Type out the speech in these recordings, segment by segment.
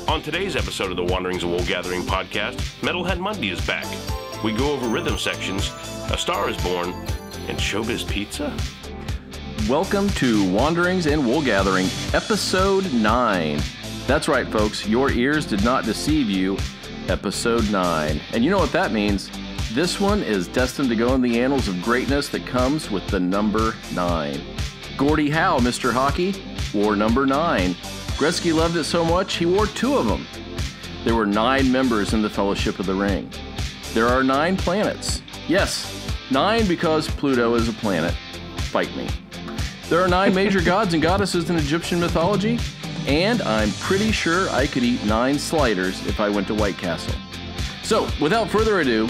On today's episode of the Wanderings of Wool Gathering podcast, Metalhead Monday is back. We go over rhythm sections, A Star is Born, and Showbiz Pizza. Welcome to Wanderings and Wool Gathering, Episode 9. That's right, folks. Your ears did not deceive you. Episode 9. And you know what that means. This one is destined to go in the annals of greatness that comes with the number 9. Gordie Howe, Mr. Hockey, wore number 9. Gretzky loved it so much, he wore 2 of them. There were 9 members in the Fellowship of the Ring. There are 9 planets. Yes, 9 because Pluto is a planet. Fight me. There are 9 major gods and goddesses in Egyptian mythology, and I'm pretty sure I could eat 9 sliders if I went to White Castle. So, without further ado,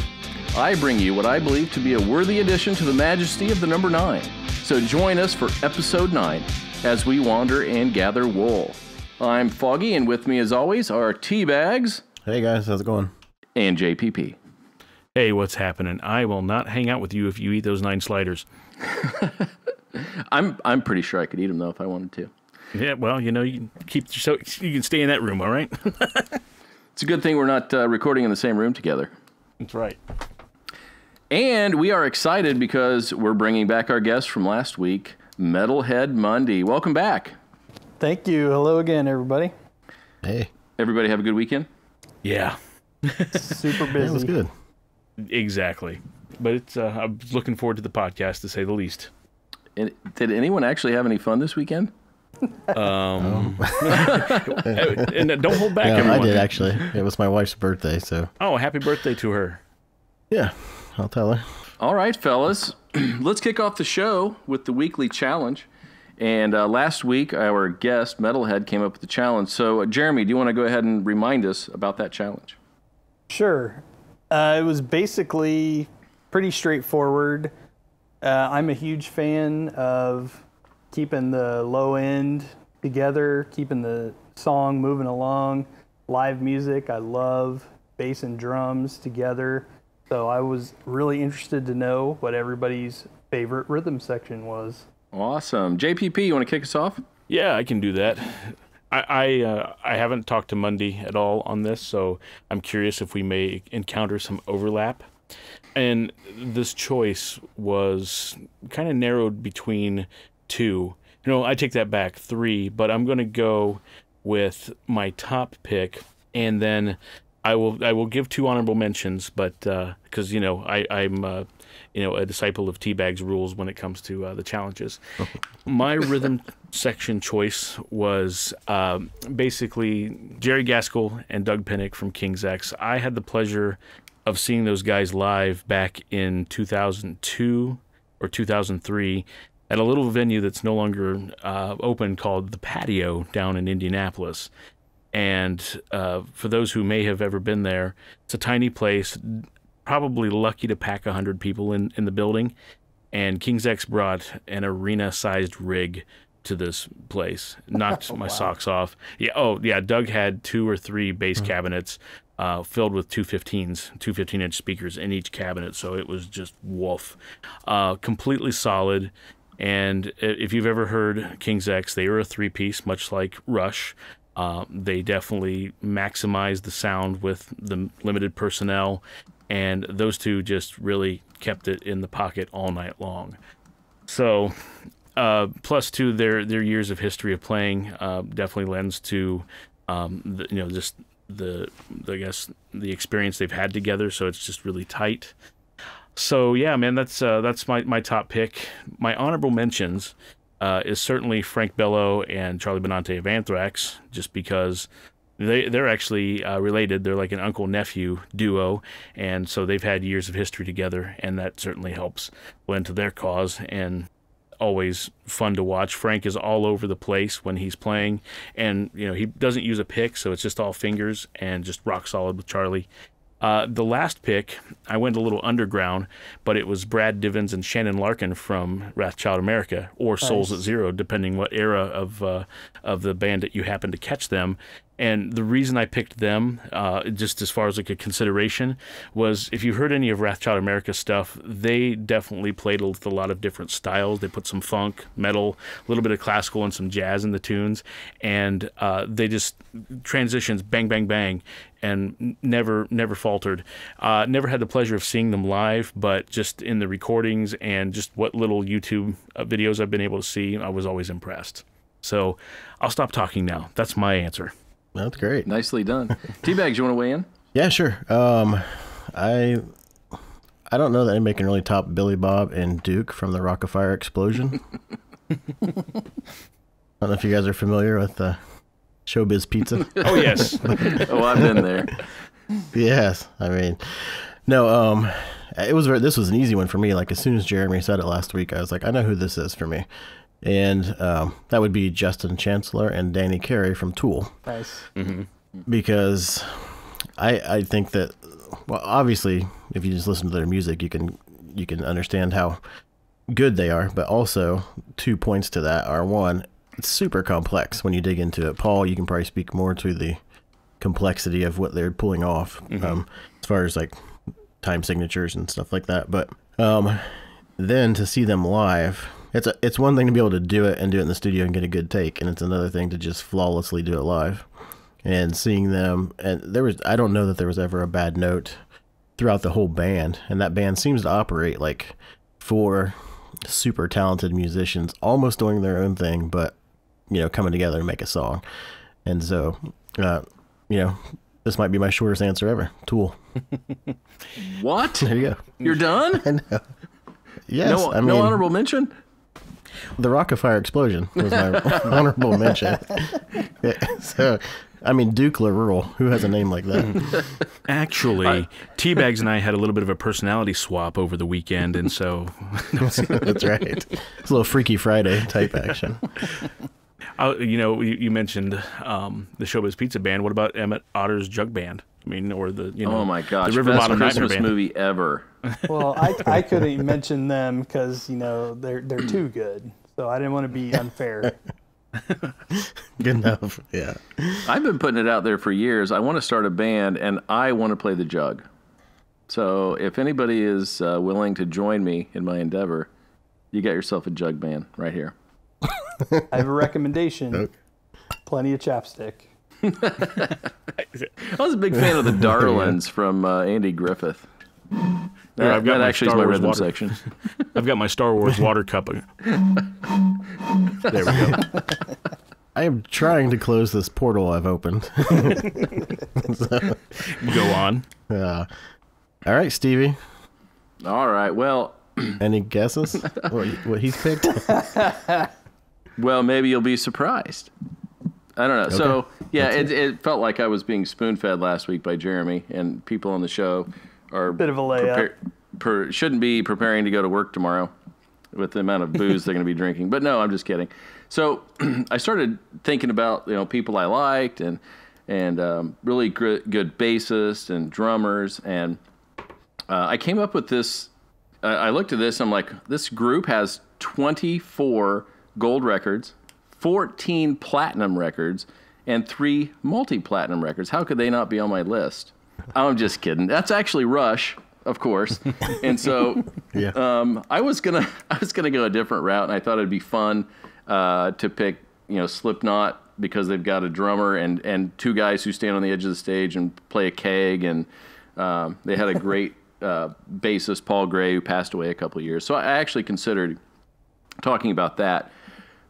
I bring you what I believe to be a worthy addition to the majesty of the number 9. So join us for Episode 9 as we wander and gather wool. I'm Foggy, and with me as always are T-Bags. Hey guys, how's it going? And JPP. Hey, what's happening? I will not hang out with you if you eat those 9 sliders. I'm pretty sure I could eat them though if I wanted to. Yeah, well, you know, you can stay in that room, all right? It's a good thing we're not recording in the same room together. That's right. And we are excited because we're bringing back our guest from last week, Metalhead Monday. Welcome back. Thank you. Hello again, everybody. Hey. Everybody have a good weekend? Yeah. Super busy. Yeah, it was good. Exactly. But it's I'm looking forward to the podcast, to say the least. And did anyone actually have any fun this weekend? And don't hold back, Yeah, everyone. I did actually. It was my wife's birthday, so. Oh, happy birthday to her. Yeah, I'll tell her. All right, fellas. Let's kick off the show with the weekly challenge. And last week, our guest, Metalhead, came up with the challenge. So, Jeremy, do you want to go ahead and remind us about that challenge? Sure. It was basically pretty straightforward. I'm a huge fan of keeping the low end together, keeping the song moving along. Live music, I love bass and drums together. So I was really interested to know what everybody's favorite rhythm section was. Awesome. JPP, you want to kick us off? Yeah, I can do that. I haven't talked to Monday at all on this, so I'm curious if we may encounter some overlap. And this choice was kind of narrowed between 2. I take that back, 3, but I'm going to go with my top pick, and then I will give 2 honorable mentions, but because I'm a disciple of T-Bag's rules when it comes to the challenges. My rhythm section choice was basically Jerry Gaskill and Doug Pinnick from King's X. I had the pleasure of seeing those guys live back in 2002 or 2003 at a little venue that's no longer open called The Patio down in Indianapolis. And for those who may have ever been there, it's a tiny place, probably lucky to pack 100 people in the building. And King's X brought an arena-sized rig to this place. Knocked my socks off. Yeah. Oh, yeah. Doug had 2 or 3 bass cabinets filled with 215s, 215-inch speakers in each cabinet. So it was just woof. Completely solid. And if you've ever heard King's X, they were a 3-piece, much like Rush. They definitely maximized the sound with the limited personnel, and those 2 just really kept it in the pocket all night long. So, plus 2, their years of history of playing definitely lends to just the experience they've had together. So it's just really tight. So yeah, man, that's my top pick. My honorable mentions is certainly Frank Bello and Charlie Benante of Anthrax, just because they're actually related. They're like an uncle-nephew duo, and so they've had years of history together, and that certainly helps lend to their cause, and always fun to watch. Frank is all over the place when he's playing, and he doesn't use a pick, so it's just all fingers and just rock solid with Charlie. The last pick, I went a little underground, but it was Brad Divins and Shannon Larkin from Wrathchild America, or Souls at Zero, depending what era of the band that you happen to catch them. And the reason I picked them, just as far as like a consideration, was if you heard any of Wrathchild America stuff, they definitely played with a lot of different styles. They put some funk, metal, a little bit of classical, and some jazz in the tunes, and they just transitions bang, bang, bang, and never faltered. Never had the pleasure of seeing them live, but just in the recordings and just what little YouTube videos I've been able to see, I was always impressed. So I'll stop talking now. That's my answer. That's great. Nicely done. T-Bags, you want to weigh in? Yeah, sure. I don't know that anybody can really top Billy Bob and Duke from the Rock-afire Explosion. I don't know if you guys are familiar with Showbiz Pizza. Oh, yes. Oh, I've been there. Yes, I mean, no. This was an easy one for me. Like as soon as Jeremy said it last week, I was like, I know who this is for me, and that would be Justin Chancellor and Danny Carey from Tool. Nice. Mm-hmm. Because I think that, well, obviously, if you just listen to their music, you can understand how good they are. But also, 2 points to that are, one, it's super complex when you dig into it. Paul, you can probably speak more to the complexity of what they're pulling off, as far as like time signatures and stuff like that. But then to see them live, it's one thing to be able to do it and do it in the studio and get a good take, and it's another thing to just flawlessly do it live. And seeing them, and I don't know that there was ever a bad note throughout the whole band, and that band seems to operate like 4 super talented musicians almost doing their own thing, but coming together to make a song. And so this might be my shortest answer ever. Tool. What? There you go. You're done? I know. Yes. No honorable mention? The Rock-afire Explosion was my honorable mention. Yeah, so, I mean, Duke LaRue, who has a name like that? Actually, T-Bags and I had a little bit of a personality swap over the weekend, and so... That's right. It's a little Freaky Friday type action. You mentioned the Showbiz Pizza Band. What about Emmett Otter's Jug Band? I mean, or the oh my gosh, the River best Bottom Nightmare Christmas Band. movie ever. Well, I couldn't mention them because they're too good, so I didn't want to be unfair. Good enough. Yeah. I've been putting it out there for years. I want to start a band, and I want to play the jug. So if anybody is willing to join me in my endeavor, you got yourself a jug band right here. I have a recommendation. Okay. Plenty of chapstick. I was a big fan of the Darlings from Andy Griffith. I've got That my actually is Star my Wars rhythm water. section. I've got my Star Wars water cup. There we go. I am trying to close this portal I've opened. Go on. All right, Stevie. All right. Well, Any guesses what he's picked? well, maybe you'll be surprised. I don't know. Okay. So, yeah, it felt like I was being spoon-fed last week by Jeremy, and people on the show are Bit of a layup. shouldn't be preparing to go to work tomorrow with the amount of booze they're going to be drinking. But no, I'm just kidding. So I started thinking about people I liked and really good bassists and drummers, and I came up with this. I looked at this. I'm like, this group has 24 gold records, 14 platinum records, and 3 multi-platinum records. How could they not be on my list? I'm just kidding. That's actually Rush, of course. And so Yeah. I was gonna go a different route, and I thought it'd be fun to pick Slipknot because they've got a drummer and 2 guys who stand on the edge of the stage and play a keg, and they had a great bassist, Paul Gray, who passed away a couple of years. So I actually considered talking about that.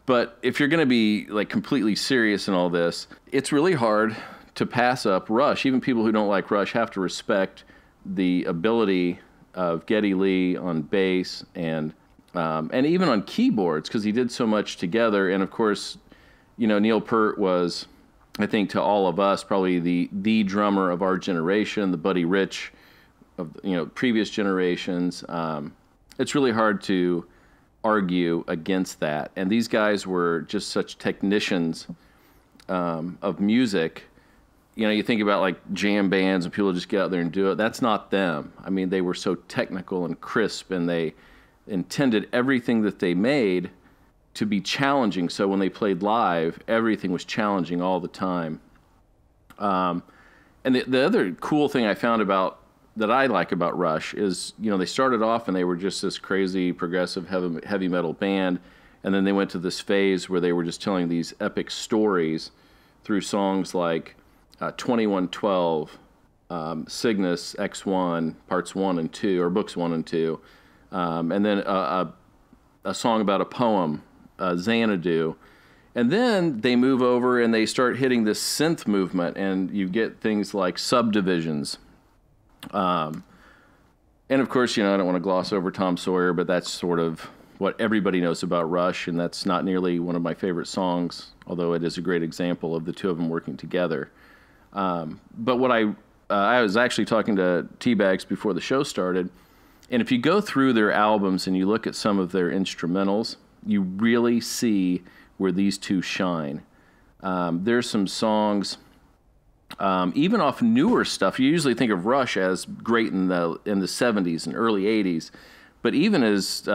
But if you're going to be completely serious in all this, it's really hard to pass up Rush. Even people who don't like Rush have to respect the ability of Geddy Lee on bass and even on keyboards, because he did so much together. And of course, Neil Peart was, I think, to all of us, probably the drummer of our generation, the Buddy Rich of previous generations. It's really hard to argue against that. And these guys were just such technicians of music. You think about jam bands and people just get out there and do it. That's not them. I mean, they were so technical and crisp, and they intended everything that they made to be challenging. So when they played live, everything was challenging all the time. And the other cool thing I found that I like about Rush is, they started off and they were just this crazy progressive heavy metal band, and then they went to this phase where they were just telling these epic stories through songs like 2112, Cygnus X1 Parts 1 and 2, or Books 1 and 2, and then a song about a poem, Xanadu. And then they move over and they start hitting this synth movement, and you get things like Subdivisions. And of course, I don't want to gloss over Tom Sawyer, but that's sort of what everybody knows about Rush, and that's not nearly one of my favorite songs, although it is a great example of the two of them working together. But what I was actually talking to T-Bags before the show started, and if you go through their albums and you look at some of their instrumentals, you really see where these two shine. There's some songs, even off newer stuff. You usually think of Rush as great in the 70s and early 80s, but even as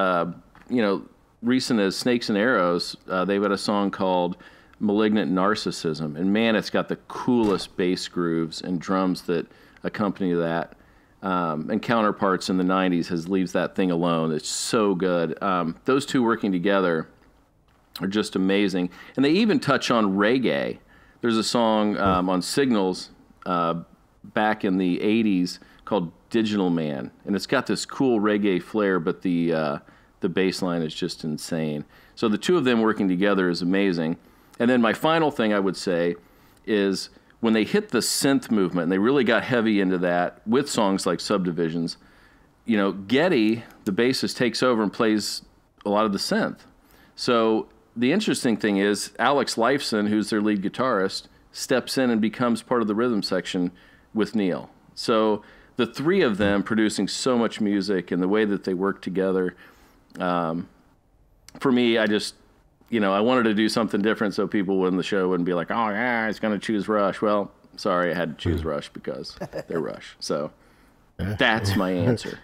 recent as Snakes and Arrows, they've got a song called Malignant Narcissism, and man, it's got the coolest bass grooves and drums that accompany that. And Counterparts in the 90s leaves that thing alone. It's so good. Those two working together are just amazing. And they even touch on reggae. There's a song on Signals back in the 80s called Digital Man, and it's got this cool reggae flair, but the bass line is just insane. So the two of them working together is amazing. And then my final thing I would say is when they hit the synth movement, and they really got heavy into that with songs like Subdivisions, Geddy, the bassist, takes over and plays a lot of the synth. So the interesting thing is Alex Lifeson, who's their lead guitarist, steps in and becomes part of the rhythm section with Neil. So the three of them producing so much music and the way that they work together, for me, I just, I wanted to do something different so people in the show wouldn't be like, oh, yeah, he's going to choose Rush. Well, sorry, I had to choose Rush because they're Rush. So that's my answer.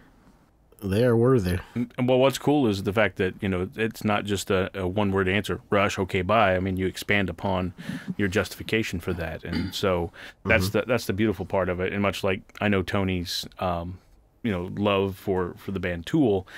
They are worthy. Well, what's cool is the fact that, it's not just a one-word answer, Rush, okay, bye. I mean, you expand upon your justification for that. And so that's the beautiful part of it. And much like I know Tony's, love for the band Tool,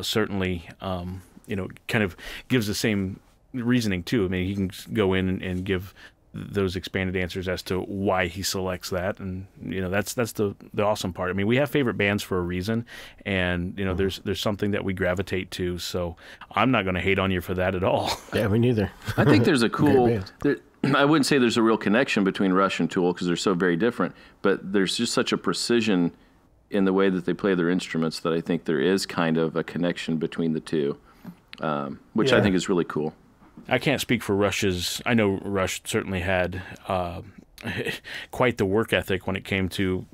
certainly, kind of gives the same reasoning too. I mean, he can go in and give those expanded answers as to why he selects that, and that's the awesome part. I mean, we have favorite bands for a reason, and there's something that we gravitate to. So I'm not going to hate on you for that at all. Yeah, me neither. I think there's a cool. I wouldn't say there's a real connection between Rush and Tool because they're so very different, but there's just such a precision in the way that they play their instruments that I think there is kind of a connection between the two, which I think is really cool. I can't speak for Rush's. I know Rush certainly had quite the work ethic when it came to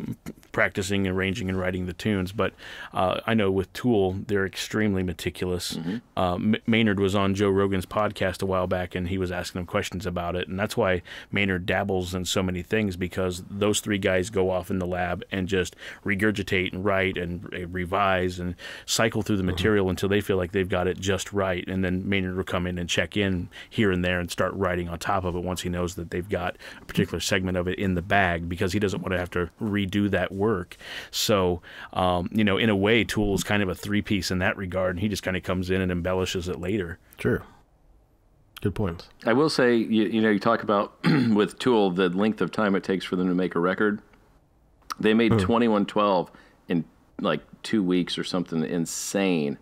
practicing, arranging, and writing the tunes. But I know with Tool, they're extremely meticulous. Mm-hmm. Maynard was on Joe Rogan's podcast a while back, and he was asking him questions about it. And that's why Maynard dabbles in so many things, because those three guys go off in the lab and just regurgitate and write and revise and cycle through the material until they feel like they've got it just right. And then Maynard will come in and check in here and there and start writing on top of it once he knows that they've got a particular segment of it in the bag, because he doesn't want to have to redo that work. So, in a way, Tool is kind of a three-piece in that regard, and he just kind of comes in and embellishes it later. True. Good points. I will say, you talk about with Tool the length of time it takes for them to make a record. They made 2112 in like 2 weeks or something insane.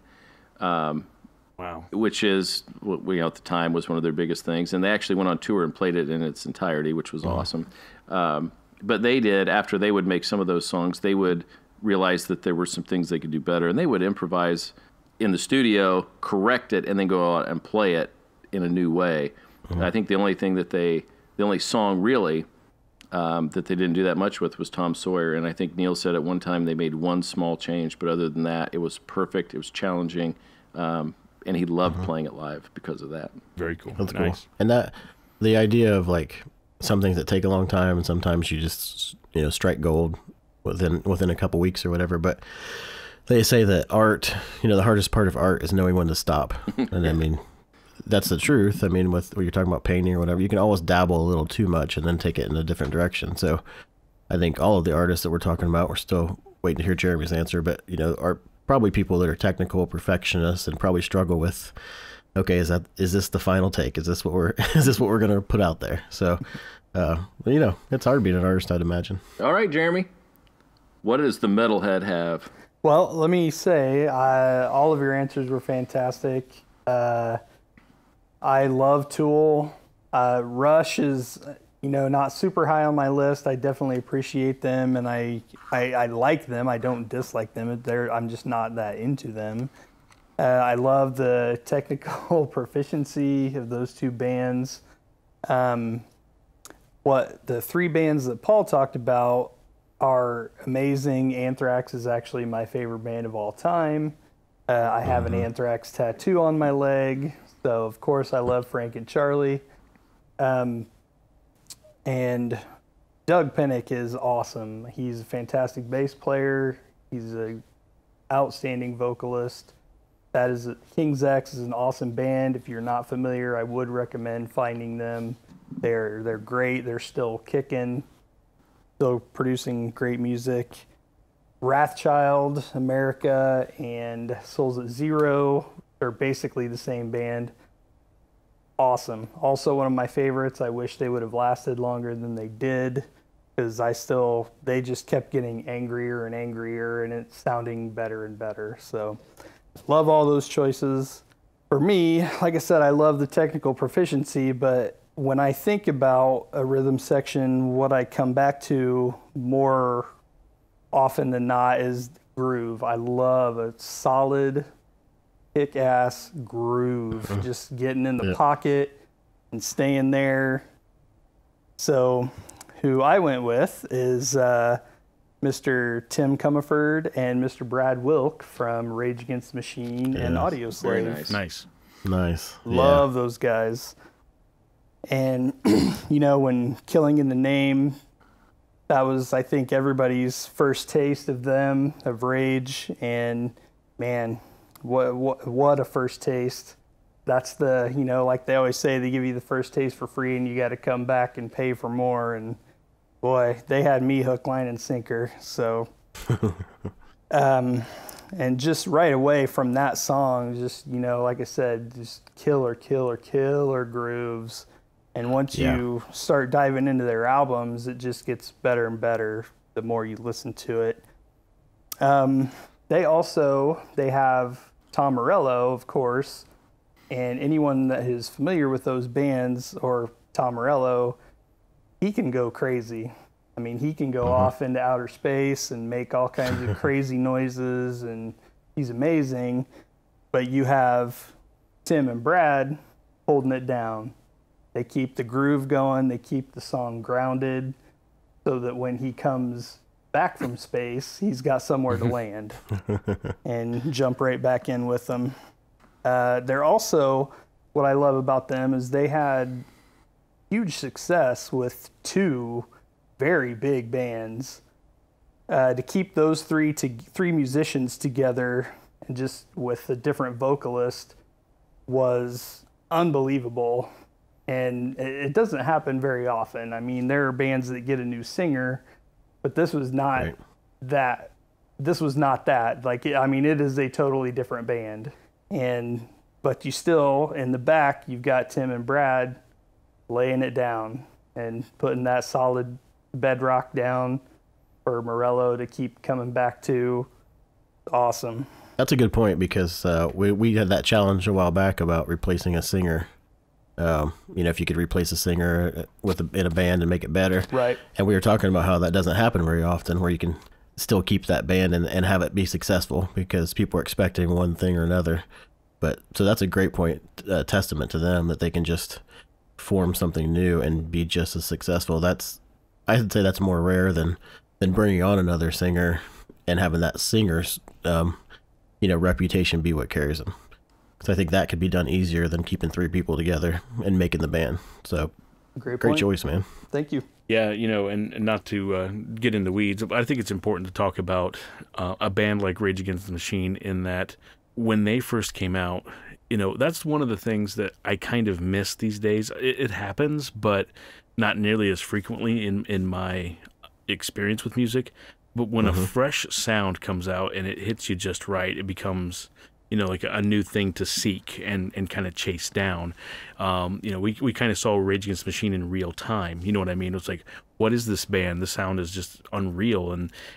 Wow. Which is, at the time was one of their biggest things. And they actually went on tour and played it in its entirety, which was awesome. But they did, after they would make some of those songs, they would realize that there were some things they could do better. And they would improvise in the studio, correct it, and then go out and play it in a new way. I think the only song really that they didn't do that much with was Tom Sawyer. And I think Neil said at one time they made one small change, but other than that, it was perfect. It was challenging. And he loved playing it live because of that. Very cool. That's nice. Cool. And the idea of like some things that take a long time, and sometimes you just strike gold within a couple weeks or whatever. But they say that art, the hardest part of art is knowing when to stop. And I mean, that's the truth. I mean, with when you're talking about painting or whatever, you can always dabble a little too much and then take it in a different direction. So I think all of the artists that we're talking about, we're still waiting to hear Jeremy's answer, but are probably people that are technical perfectionists and probably struggle with, okay, is this the final take? Is this what we're going to put out there? So, it's hard being an artist, I'd imagine. All right, Jeremy, what does the metalhead have? Well, let me say, all of your answers were fantastic. I love Tool. Rush is, not super high on my list. I definitely appreciate them, and I like them. I don't dislike them. I'm just not that into them. I love the technical proficiency of those two bands. The three bands that Paul talked about are amazing. Anthrax is actually my favorite band of all time. I have an Anthrax tattoo on my leg, so of course I love Frank and Charlie. And Doug Pinnick is awesome. He's a fantastic bass player. He's an outstanding vocalist. King's X is an awesome band. If you're not familiar, I would recommend finding them. They're great. They're still kicking, still producing great music. Wrathchild, America, and Souls at Zero are basically the same band. Awesome. Also one of my favorites. I wish they would have lasted longer than they did, because they just kept getting angrier and angrier, and it's sounding better and better. So love all those choices. For me, like I said, I love the technical proficiency, but when I think about a rhythm section, what I come back to more often than not is groove. I love a solid kick-ass groove, just getting in the pocket and staying there. So who I went with is Mr. Tim Comerford and Mr. Brad Wilk from Rage Against the Machine and Audio Slave. Very nice. Nice. Love those guys. And, when Killing in the Name, that was, I think, everybody's first taste of them, of Rage. And, man, what a first taste. That's the, like they always say, they give you the first taste for free and you got to come back and pay for more. And boy, they had me hook, line, and sinker. So, and just right away from that song, just, like I said, just killer grooves. And once you start diving into their albums, it just gets better and better the more you listen to it. They have Tom Morello, of course, and anyone that is familiar with those bands or Tom Morello, he can go crazy. I mean, he can go off into outer space and make all kinds of crazy noises, and he's amazing. But you have Tim and Brad holding it down. They keep the groove going. They keep the song grounded so that when he comes back from space, he's got somewhere to land and jump right back in with them. They're also, what I love about them is they had huge success with two very big bands. To keep those three musicians together and just with a different vocalist was unbelievable. And it doesn't happen very often. I mean, there are bands that get a new singer, but this was not that. This was not that. Like, I mean, it is a totally different band. But you still, in the back, you've got Tim and Brad laying it down and putting that solid bedrock down for Morello to keep coming back to. Awesome. That's a good point, because we had that challenge a while back about replacing a singer. If you could replace a singer in a band and make it better. Right. And we were talking about how that doesn't happen very often, where you can still keep that band and have it be successful because people are expecting one thing or another. But so that's a great point, testament to them that they can just form something new and be just as successful. I would say that's more rare than bringing on another singer and having that singer's, reputation be what carries them. Because I think that could be done easier than keeping three people together and making the band. So, great choice, man. Thank you. Yeah, and not to get in the weeds, but I think it's important to talk about a band like Rage Against the Machine in that when they first came out, that's one of the things that I kind of miss these days. It happens, but not nearly as frequently in my experience with music. But when a fresh sound comes out and it hits you just right, it becomes, like a new thing to seek and kind of chase down. We kind of saw Rage Against the Machine in real time. You know what I mean? It's like, what is this band? The sound is just unreal.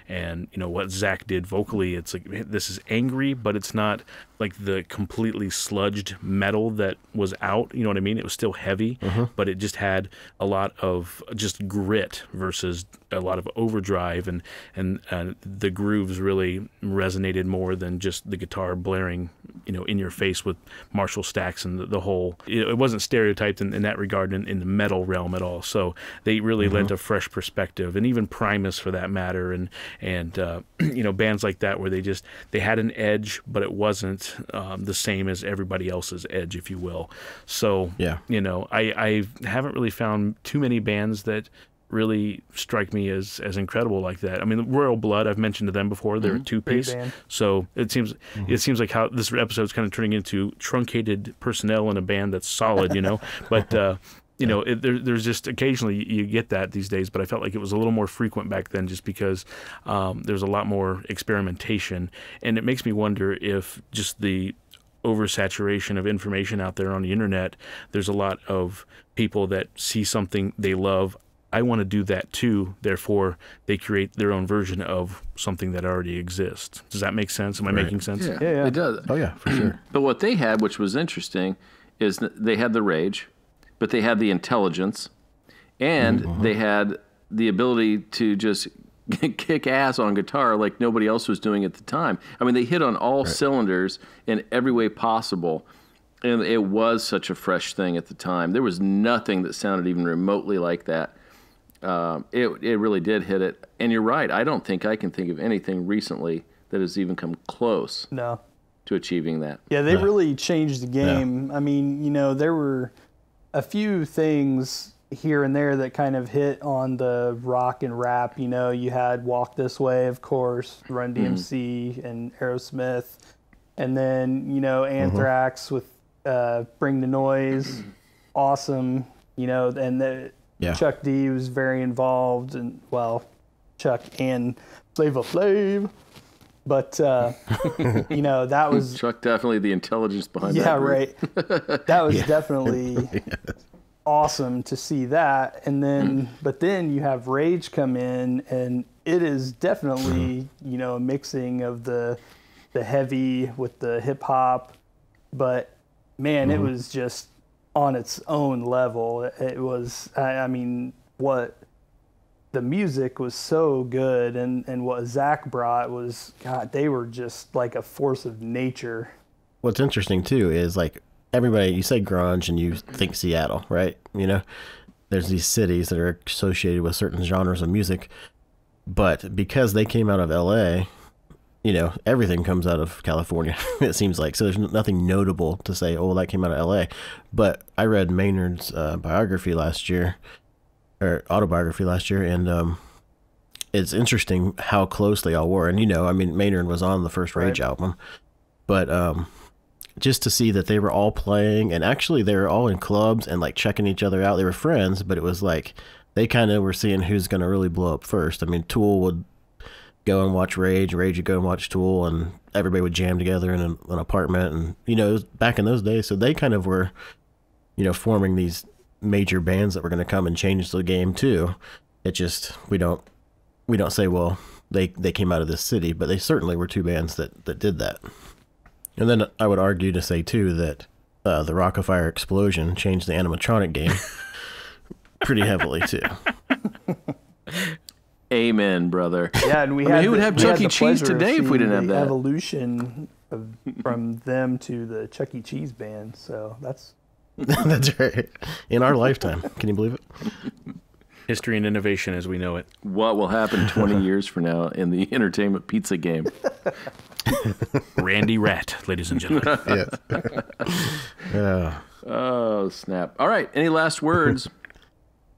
And what Zach did vocally, it's like, this is angry, but it's not like the completely sludged metal that was out. You know what I mean? It was still heavy, but it just had a lot of just grit versus a lot of overdrive, and the grooves really resonated more than just the guitar blaring, in your face with Marshall stacks and the whole. It wasn't stereotyped in that regard in the metal realm at all. So they really lent a fresh perspective, and even Primus for that matter, and bands like that where they had an edge, but it wasn't the same as everybody else's edge, if you will. So I haven't really found too many bands that really strike me as incredible like that. I mean, Royal Blood, I've mentioned to them before. They're a two-piece. So it seems like how this episode's kind of turning into truncated personnel in a band that's solid, But there's just occasionally you get that these days, but I felt like it was a little more frequent back then just because there's a lot more experimentation. And it makes me wonder if just the oversaturation of information out there on the internet, there's a lot of people that see something they love. I want to do that too. Therefore, they create their own version of something that already exists. Does that make sense? Am I making sense? Yeah, it does. Oh yeah, for sure. But what they had, which was interesting, is that they had the rage, but they had the intelligence, and they had the ability to just kick ass on guitar like nobody else was doing at the time. I mean, they hit on all cylinders in every way possible. And it was such a fresh thing at the time. There was nothing that sounded even remotely like that. It really did hit it. And you're right. I don't think I can think of anything recently that has even come close to achieving that. Yeah, they really changed the game. Yeah. I mean, there were a few things here and there that kind of hit on the rock and rap. You had Walk This Way, of course, Run DMC and Aerosmith. And then, Anthrax with Bring the Noise. Awesome. And Chuck D was very involved, and Chuck and Flava Flav, but that was Chuck, definitely the intelligence behind that. Yeah, right. That was definitely awesome to see that, and then but then you have Rage come in, and it is definitely a mixing of the heavy with the hip hop, but man, it was just on its own level. It was, what the music was so good, and what Zach brought was, God, they were just like a force of nature. What's interesting too is like everybody, you say grunge and you think Seattle, right? There's these cities that are associated with certain genres of music, but because they came out of LA, everything comes out of California, it seems like. So there's nothing notable to say, oh, that came out of LA. But I read Maynard's autobiography last year, and it's interesting how close they all were. And, Maynard was on the first Rage album. But just to see that they were all playing, and actually they were all in clubs and like checking each other out. They were friends, but it was like they kind of were seeing who's going to really blow up first. I mean, Tool would go and watch Rage would go and watch Tool, and everybody would jam together in an apartment, and it was back in those days. So they kind of were forming these major bands that were going to come and change the game too. It just we don't say, well, they came out of this city, but they certainly were two bands that did that. And then I would argue to say too that the Rock-afire Explosion changed the animatronic game pretty heavily too. Amen, brother. Yeah, and who would have Chuck E. Cheese today if we didn't have that? Evolution from them to the Chuck E. Cheese band. So that's that's right. In our lifetime, can you believe it? History and innovation as we know it. What will happen 20 years from now in the entertainment pizza game? Randy Rat, ladies and gentlemen. Yeah. Oh, snap. All right. Any last words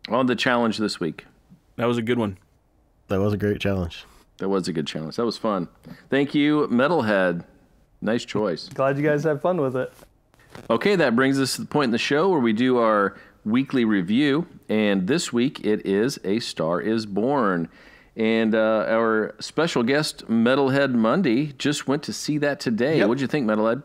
on the challenge this week? That was a good one. That was a great challenge. That was a good challenge. That was fun. Thank you, Metalhead. Nice choice. Glad you guys had fun with it. Okay, that brings us to the point in the show where we do our weekly review, and this week it is A Star Is Born. And our special guest, Metalhead Monday, just went to see that today. Yep. What'd you think, Metalhead?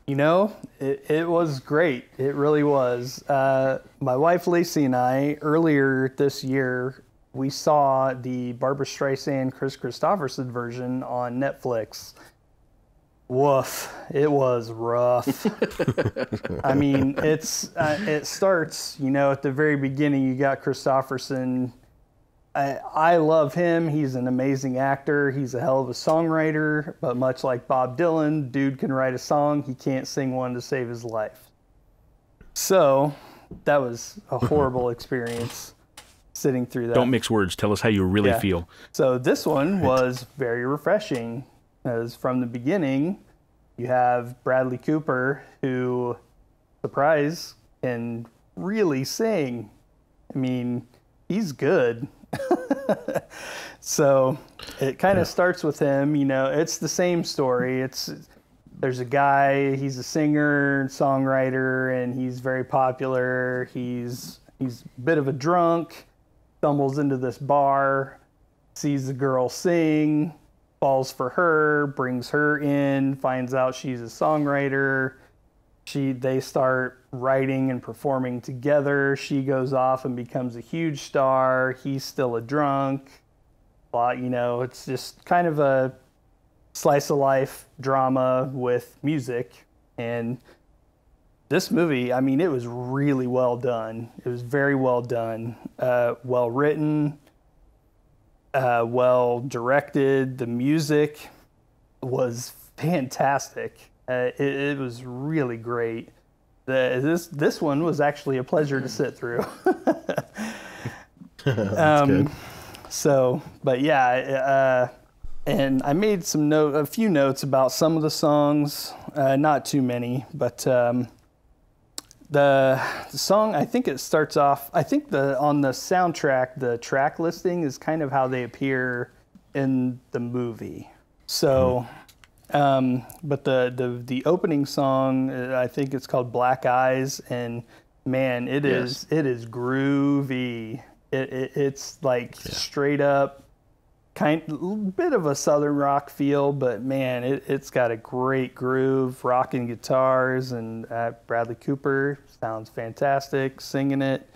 You know, it was great. It really was. My wife Lacey and I, earlier this year, we saw the Barbra Streisand, Chris Christopherson version on Netflix. Woof, it was rough. I mean, it starts, at the very beginning, you got Christopherson. I love him. He's an amazing actor. He's a hell of a songwriter, but much like Bob Dylan, dude can write a song. He can't sing one to save his life. So that was a horrible experience sitting through that. Don't mix words. Tell us how you really feel. So this one was very refreshing, as from the beginning, you have Bradley Cooper, who, surprise, can really sing. I mean, he's good. So it kind of starts with him, it's the same story. There's a guy, he's a singer, songwriter, and he's very popular. He's a bit of a drunk, stumbles into this bar, sees the girl sing, falls for her, brings her in, finds out she's a songwriter. They start writing and performing together. She goes off and becomes a huge star. He's still a drunk. It's just kind of a slice of life drama with music. And this movie, I mean, it was really well done. It was very well done, well written, well directed. The music was fantastic. It was really great. This one was actually a pleasure to sit through. That's good. So, but yeah, and I made a few notes about some of the songs, not too many, but the song, I think it starts off, on the soundtrack, the track listing is kind of how they appear in the movie. So, but the opening song, I think it's called Black Eyes, and man, it is groovy. It's like straight up, bit of a southern rock feel, but man, it's got a great groove, rocking guitars, and Bradley Cooper sounds fantastic singing it.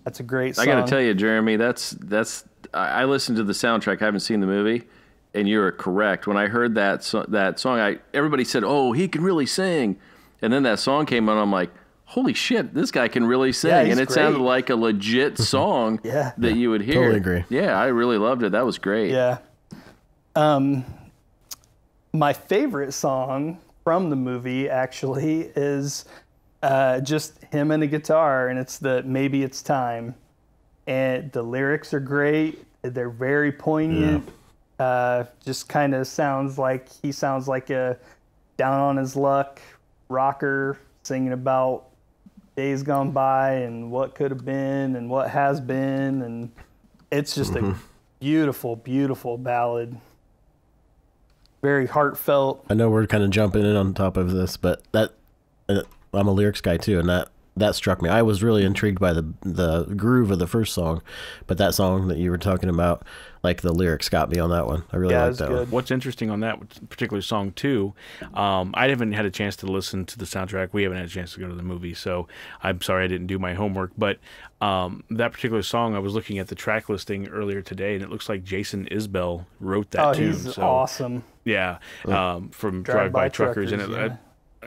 That's a great song. I got to tell you, Jeremy, I listened to the soundtrack. I haven't seen the movie, and you're correct. When I heard that song, everybody said, "Oh, he can really sing," and then that song came on. I'm like, holy shit, this guy can really sing. Yeah, and it great. Sounded like a legit song that you would hear. Totally agree. Yeah, I really loved it. That was great. Yeah. My favorite song from the movie actually is just him and a guitar, and it's Maybe It's Time. And the lyrics are great. They're very poignant. Just kind of sounds like a down on his luck rocker singing about days gone by and what could have been and what has been, and it's just a beautiful, beautiful ballad. Very heartfelt. I know we're kind of jumping in on top of this, but I'm a lyrics guy too, and that struck me. I was really intrigued by the groove of the first song, but that song that you were talking about, like the lyrics got me on that one. I really liked that one. What's interesting on that particular song too, I haven't had a chance to listen to the soundtrack. We haven't had a chance to go to the movie, so I'm sorry I didn't do my homework. But that particular song, I was looking at the track listing earlier today, and it looks like Jason Isbell wrote that tune. He's awesome. Yeah, from Drive-By Truckers, and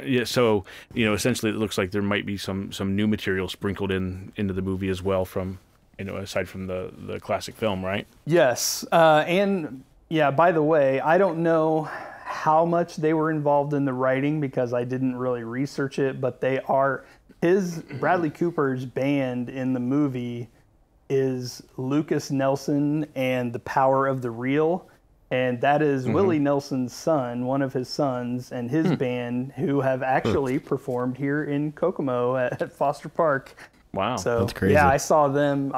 yeah, so essentially, it looks like there might be some new material sprinkled into the movie as well, from aside from the classic film, right? Yes, and yeah. By the way, I don't know how much they were involved in the writing because I didn't really research it, but they are Bradley Cooper's band in the movie is Lucas Nelson and the Power of the Real. And that is Willie Nelson's son, one of his sons, and his band, who have actually performed here in Kokomo at Foster Park. Wow, so that's crazy. Yeah, I saw them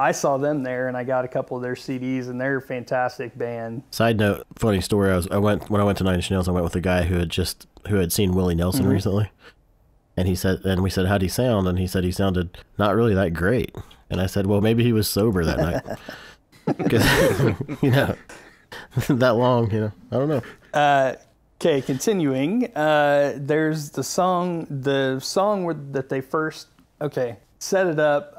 there, and I got a couple of their CDs, and they're a fantastic band. Side note, funny story. When I went to Nine Inch Nails, I went with a guy who had seen Willie Nelson recently, And we said, how'd he sound? And he said he sounded not really that great. And I said, well, maybe he was sober that night. Because, that long, I don't know. Okay, continuing. There's the song that they first, set it up.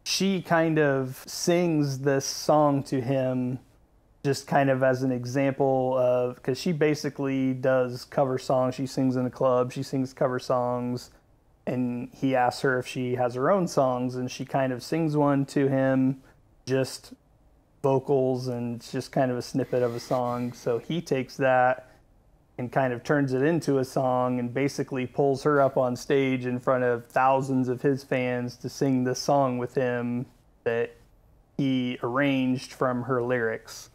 She kind of sings this song to him just kind of as an example of, because she basically does cover songs. She sings in a club, she sings cover songs, and he asks her if she has her own songs, and she kind of sings one to him, just vocals, and it's just kind of a snippet of a song. So he takes that and kind of turns it into a song and basically pulls her up on stage in front of thousands of his fans to sing this song with him that he arranged from her lyrics.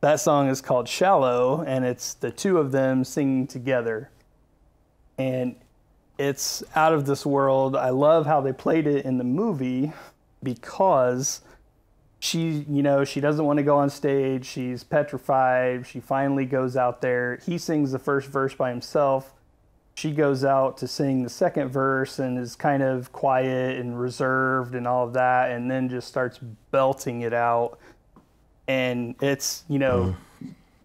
That song is called Shallow, and it's the two of them singing together. And it's out of this world. I love how they played it in the movie because she doesn't want to go on stage. She's petrified. She finally goes out there. He sings the first verse by himself. She goes out to sing the second verse and is kind of quiet and reserved and all of that, and then just starts belting it out. And it's,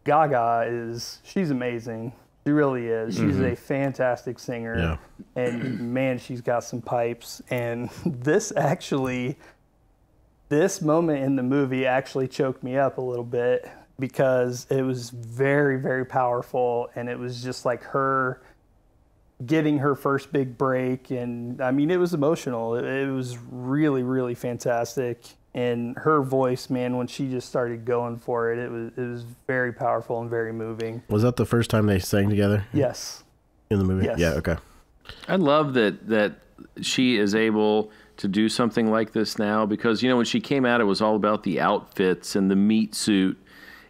Gaga she's amazing. She really is. She's a fantastic singer. Yeah. And man, she's got some pipes. And this moment in the movie actually choked me up a little bit because it was very, very powerful. And it was just like her getting her first big break. And I mean, it was emotional. It was really, really fantastic. And her voice, man, when she just started going for it, it was very powerful and very moving. Was that the first time they sang together? Yes. In the movie? Yes. Yeah, okay. I love that she is able to do something like this now because, when she came out, it was all about the outfits and the meat suit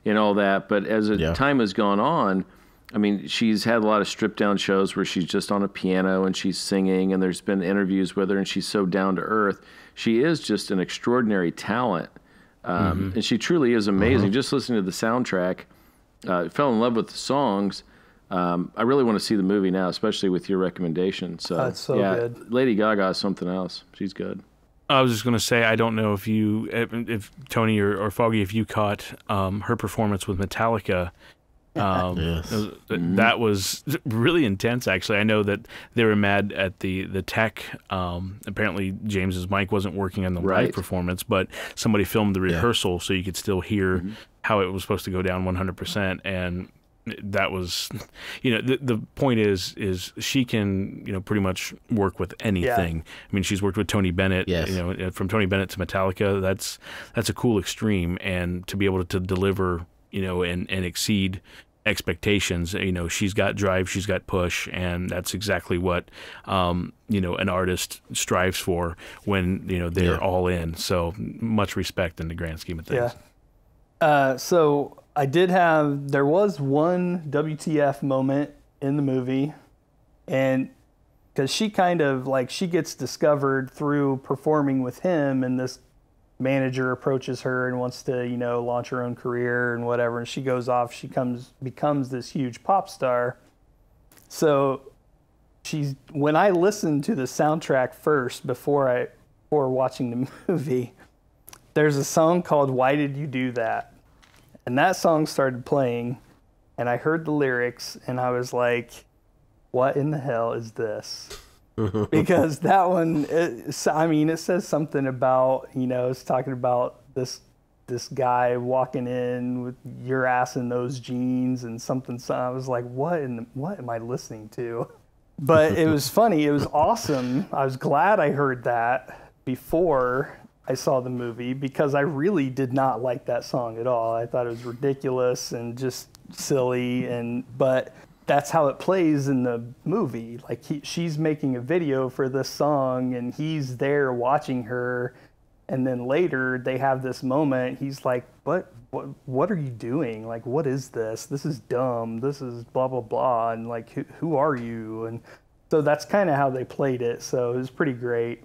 and all that. But as time has gone on, I mean, she's had a lot of stripped down shows where she's just on a piano and she's singing, and there's been interviews with her, and she's so down to earth. She is just an extraordinary talent, and she truly is amazing. Just listening to the soundtrack, fell in love with the songs. I really want to see the movie now, especially with your recommendation. So, it's so good. Lady Gaga is something else. She's good. I was just going to say, I don't know if Tony or Foggy, if you caught her performance with Metallica. Yes. That was really intense, actually. I know that they were mad at the tech. Apparently, James's mic wasn't working on the live performance, but somebody filmed the rehearsal so you could still hear how it was supposed to go down 100%. And that was, the point is she can, pretty much work with anything. Yeah. I mean, she's worked with Tony Bennett. Yes. From Tony Bennett to Metallica. That's a cool extreme, and to be able to deliver, and exceed expectations. She's got drive, she's got push, and that's exactly what an artist strives for when they're all in. So much respect in the grand scheme of things. So there was one WTF moment in the movie, and because she kind of she gets discovered through performing with him, and this manager approaches her and wants to, launch her own career and whatever. And she goes off, becomes this huge pop star. So when I listened to the soundtrack first, before watching the movie, there's a song called Why Did You Do That? And that song started playing, and I heard the lyrics, and I was like, what in the hell is this? Because that one, it says something about, it's talking about this guy walking in with your ass in those jeans and something. So I was like, what am I listening to? But it was funny. It was awesome. I was glad I heard that before I saw the movie, because I really did not like that song at all. I thought it was ridiculous and just silly, but that's how it plays in the movie. She's making a video for this song, and he's there watching her. And then later they have this moment. He's like, what are you doing? What is this? This is dumb. This is blah, blah, blah. And who are you? And so that's kind of how they played it. So it was pretty great.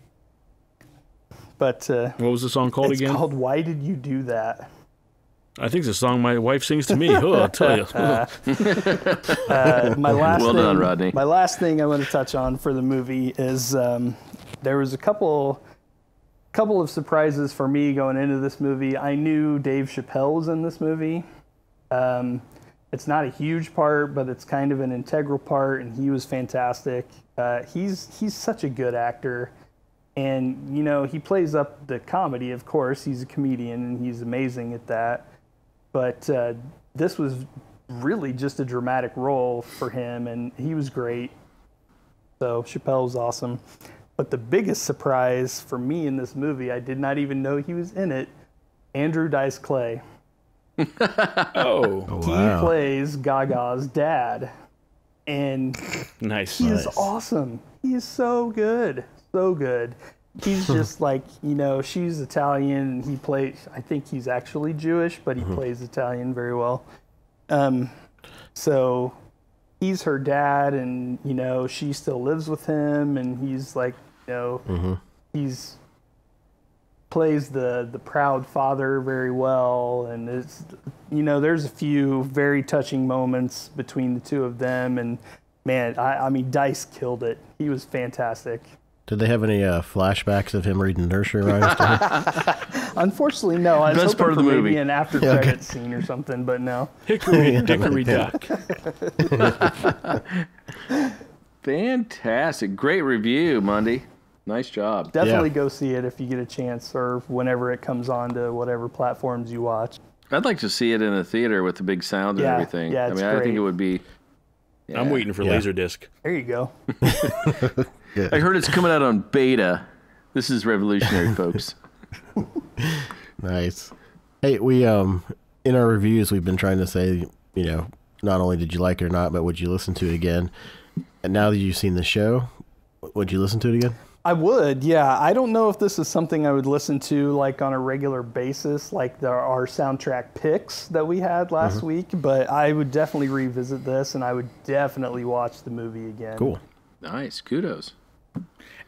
But what was the song called again? It's called Why Did You Do That? I think it's a song my wife sings to me. Oh, I'll tell you. My last Well thing, done, Rodney. My last thing I want to touch on for the movie is there was a couple of surprises for me going into this movie. I knew Dave Chappelle was in this movie. It's not a huge part, but it's kind of an integral part, and he was fantastic. He's such a good actor, and you know he plays up the comedy. Of course, he's a comedian, and he's amazing at that. But this was really just a dramatic role for him, and he was great. So Chappelle was awesome. But the biggest surprise for me in this movie, I did not even know he was in it, Andrew Dice Clay. Oh, Wow. He plays Gaga's dad. And nice. he is awesome. He is so good. So good. He's just like, you know, she's Italian, and I think he's actually Jewish, but he plays Italian very well. So he's her dad, and, you know, she still lives with him, and he's like, you know, he's plays the proud father very well, and it's, you know, there's a few very touching moments between the two of them, and man, I mean, Dice killed it. He was fantastic. Did they have any flashbacks of him reading nursery rhymes to her? Unfortunately, no. I was Best hoping part of for the maybe movie. an after credit scene or something, but no. Hickory Dock. Fantastic. Great review, Mundy. Nice job. Definitely Yeah. go see it if you get a chance, or whenever it comes on to whatever platforms you watch. I'd like to see it in a theater with the big sound and Yeah, everything. yeah, I it's mean, I think great. it would be. I'm waiting for Laserdisc. There you go. I heard it's coming out on beta. This is revolutionary, folks. Nice. Hey, we in our reviews we've been trying to say, you know, not only did you like it or not, but would you listen to it again? And now that you've seen the show, would you listen to it again? I would, yeah. I don't know if this is something I would listen to like on a regular basis, like our soundtrack picks that we had last week, but I would definitely revisit this, and I would definitely watch the movie again. Cool. Nice. Kudos.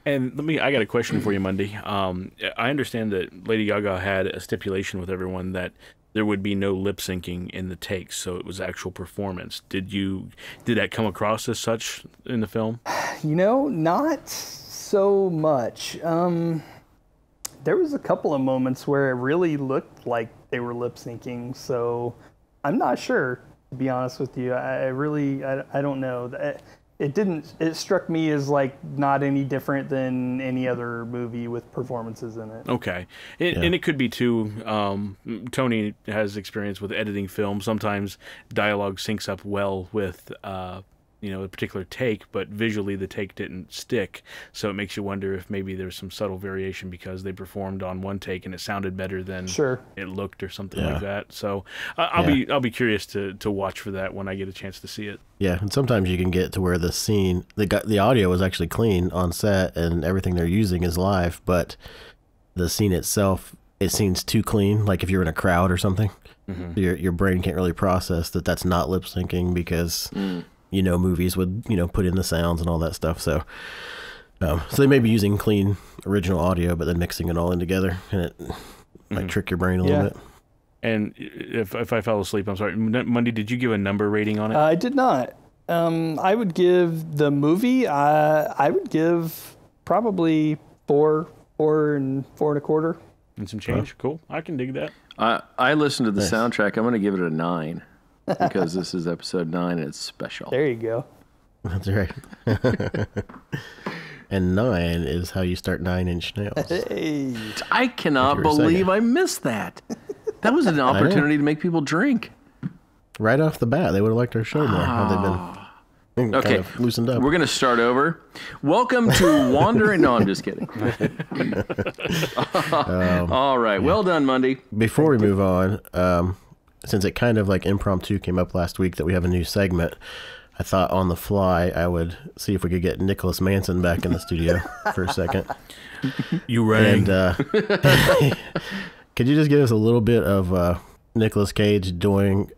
And I got a question for you, Mundy. I understand that Lady Gaga had a stipulation with everyone that there would be no lip syncing in the takes, so it was actual performance. Did that come across as such in the film? You know, not so much. There was a couple of moments where it really looked like they were lip syncing, so I'm not sure, to be honest with you. I don't know. It struck me as like not any different than any other movie with performances in it. Okay. And it could be too, Tony has experience with editing film. Sometimes dialogue syncs up well with, a particular take, but visually the take didn't stick. So it makes you wonder if maybe there's some subtle variation because they performed on one take and it sounded better than it looked or something like that. So I'll be curious to watch for that when I get a chance to see it. Yeah, and sometimes you can get to where the scene, the audio is actually clean on set and everything they're using is live, but the scene itself, it seems too clean. Like if you're in a crowd or something, your brain can't really process that that's not lip syncing because movies would put in the sounds and all that stuff. So they may be using clean original audio, but then mixing it all in together, and it might trick your brain a little bit. And if I fell asleep, I'm sorry. Mundy, did you give a number rating on it? I did not. I would give the movie, I would give probably 4 and 4.25. And some change? Cool. I can dig that. I listened to the soundtrack. I'm going to give it a 9 because this is episode 9 and it's special. There you go. That's right. And 9 is how you start 9-inch nails. Hey. I cannot believe I missed that. That was an opportunity to make people drink. Right off the bat, they would have liked our show more had they been kind of loosened up. We're going to start over. Welcome to Wandering. No, I'm just kidding. All right. Well done, Mundy. Before we move on, since it kind of like impromptu came up last week that we have a new segment, I thought on the fly I would see if we could get Nicholas Manson back in the studio for a second. You rang. And could you just give us a little bit of Nicolas Cage doing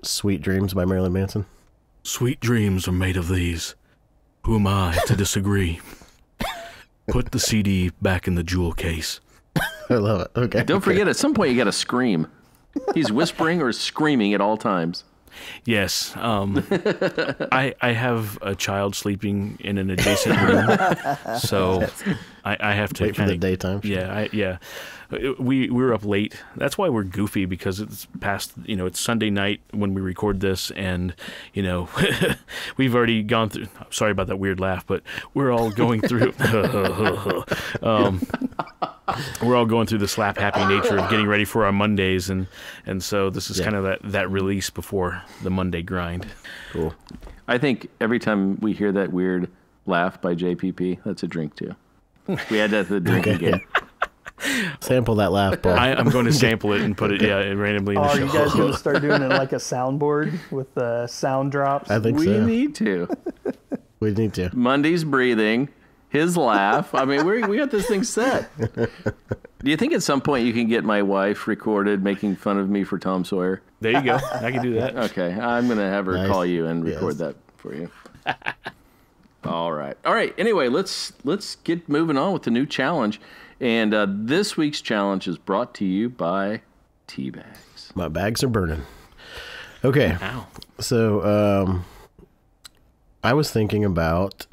Sweet Dreams by Marilyn Manson? Sweet dreams are made of these. Who am I to disagree? Put the CD back in the jewel case. I love it. Okay. Don't forget, at some point you got to scream. He's whispering or screaming at all times. Yes. I have a child sleeping in an adjacent room, so I have to Wait for the daytime show. Yeah. We were up late. That's why we're goofy, because it's past, it's Sunday night when we record this, and, we've already gone through, sorry about that weird laugh, but we're all going through, we're all going through the slap happy nature of getting ready for our Mondays, and so this is kind of that release before the Monday grind. Cool. I think every time we hear that weird laugh by JPP, that's a drink too. We had that at the drink again. Sample that laugh, Paul. I'm going to sample it and put it randomly in the show. You guys going to start doing it like a soundboard with sound drops? I think We so. need to. We need to. Mondy's breathing, his laugh. I mean, we got this thing set. Do you think at some point you can get my wife recorded making fun of me for Tom Sawyer? There you go. I can do that. Okay, I'm going to have her Nice. call you and record Yes. that for you. All right. Anyway, let's get moving on with the new challenge. And this week's challenge is brought to you by Teabags. My bags are burning. Okay. Ow. So, I was thinking about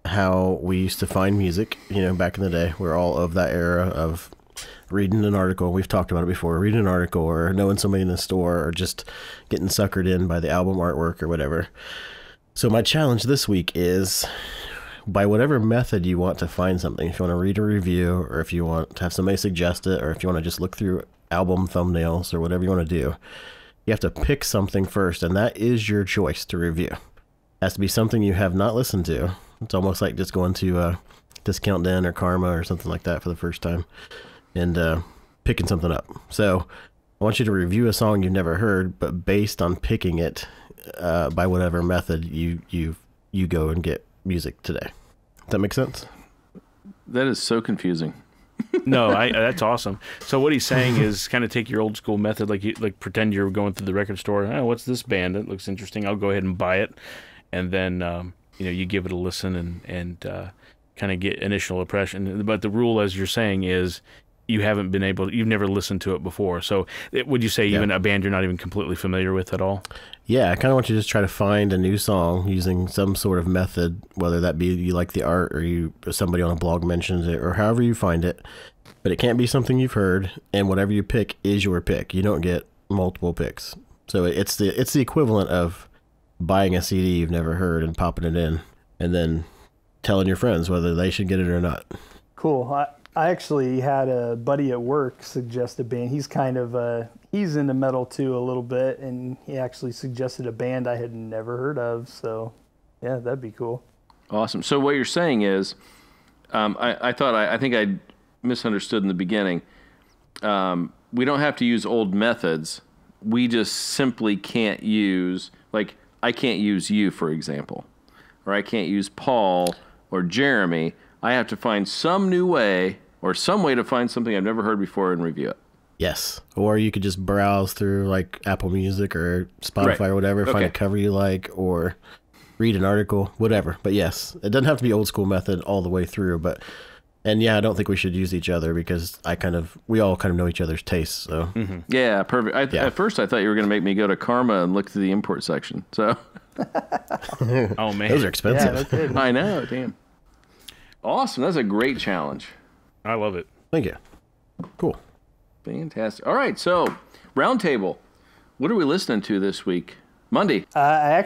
how we used to find music, back in the day. We're all of that era of reading an article. We've talked about it before. Reading an article or knowing somebody in the store or just getting suckered in by the album artwork or whatever. So my challenge this week is, by whatever method you want to find something, if you want to read a review, or if you want to have somebody suggest it, or if you want to just look through album thumbnails or whatever you want to do, you have to pick something first, and that is your choice to review. It has to be something you have not listened to. It's almost like just going to Discount Den or Karma or something like that for the first time and picking something up. So I want you to review a song you've never heard, but based on picking it by whatever method you go and get music today. Does that make sense? That is so confusing. No, that's awesome. So what he's saying is kind of take your old school method, like pretend you're going through the record store. Oh, what's this band? It looks interesting. I'll go ahead and buy it, and then you give it a listen and kind of get initial impression. But the rule, as you're saying, is you've never listened to it before. So would you say even a band you're not even completely familiar with at all? Yeah, I kind of want you to just try to find a new song using some sort of method, whether that be you like the art or somebody on a blog mentions it or however you find it. But it can't be something you've heard, and whatever you pick is your pick. You don't get multiple picks. So it's the equivalent of buying a CD you've never heard and popping it in and then telling your friends whether they should get it or not. Cool. I actually had a buddy at work suggest a band. He's kind of he's into metal too a little bit, and he actually suggested a band I had never heard of. So, yeah, that'd be cool. Awesome. So what you're saying is, I think I misunderstood in the beginning. We don't have to use old methods. We just simply can't use, like, I can't use you, for example, or I can't use Paul or Jeremy. I have to find some new way or some way to find something I've never heard before and review it. Yes. Or you could just browse through like Apple Music or Spotify Right. or whatever, find Okay. a cover you like or read an article, whatever. But yes, it doesn't have to be old school method all the way through. And yeah, I don't think we should use each other because we all kind of know each other's tastes. So Yeah, perfect. At first, I thought you were going to make me go to Karma and look through the import section. So Oh man, those are Yeah, expensive. that's it. I know, damn. Awesome. That's a great challenge. I love it. Thank you. Cool. Fantastic. All right, so roundtable. What are we listening to this week? Monday. I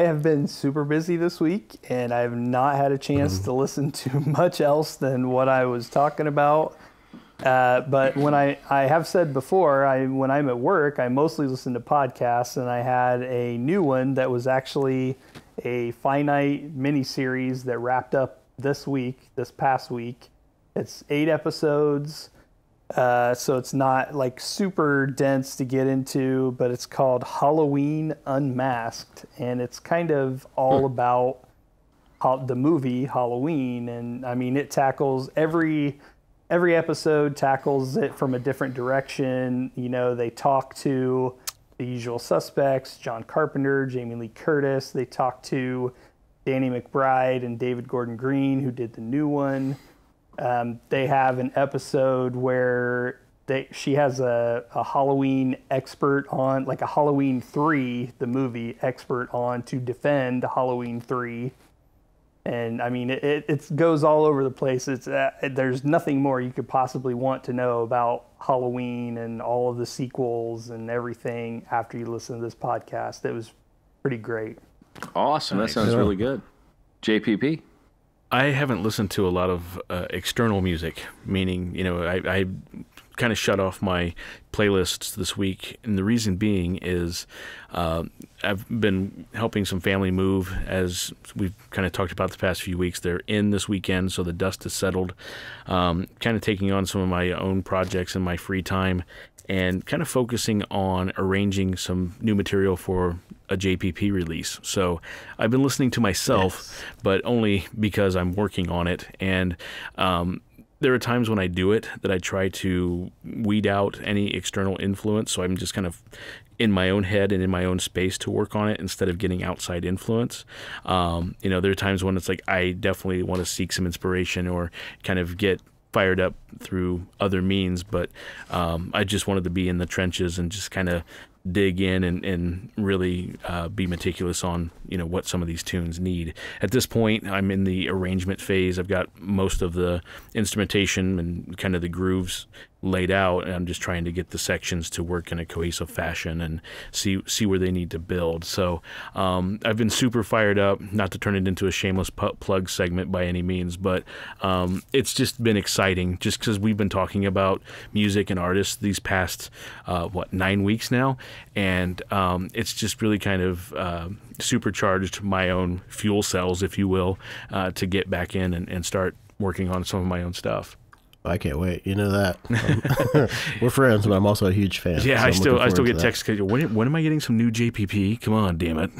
have been super busy this week, and I have not had a chance to listen to much else than what I was talking about. But when I have said before, when I'm at work, I mostly listen to podcasts, and I had a new one that was actually a finite miniseries that wrapped up this past week. It's 8 episodes. So it's not like super dense to get into, but it's called Halloween Unmasked, and it's kind of all about the movie Halloween. And I mean, it tackles every episode tackles it from a different direction. They talk to the usual suspects, John Carpenter, Jamie Lee Curtis. They talk to Danny McBride and David Gordon Green, who did the new one. They have an episode where she has a Halloween expert on, like a Halloween 3, the movie expert on to defend Halloween 3. And I mean, it goes all over the place. There's nothing more you could possibly want to know about Halloween and all of the sequels and everything after you listen to this podcast. It was pretty great. Awesome. Nice. That sounds really good. JPP? I haven't listened to a lot of external music, meaning, I kind of shut off my playlists this week. And the reason being is I've been helping some family move, as we've kind of talked about the past few weeks. They're in this weekend, so the dust has settled. Kind of taking on some of my own projects in my free time and kind of focusing on arranging some new material for a JPP release. So I've been listening to myself, but only because I'm working on it. And there are times when I do it that I try to weed out any external influence. So I'm just kind of in my own head and in my own space to work on it instead of getting outside influence. There are times when it's like I definitely want to seek some inspiration or kind of get fired up through other means, but I just wanted to be in the trenches and just kind of dig in and really be meticulous on what some of these tunes need. At this point, I'm in the arrangement phase. I've got most of the instrumentation and kind of the grooves laid out, and I'm just trying to get the sections to work in a cohesive fashion and see where they need to build. So I've been super fired up, not to turn it into a shameless plug segment by any means, but it's just been exciting just because we've been talking about music and artists these past 9 weeks now, and it's just really kind of supercharged my own fuel cells, if you will, to get back in and start working on some of my own stuff. I can't wait. You know that. We're friends, but I'm also a huge fan. Yeah, so I still get texts. When am I getting some new JPP? Come on, damn it.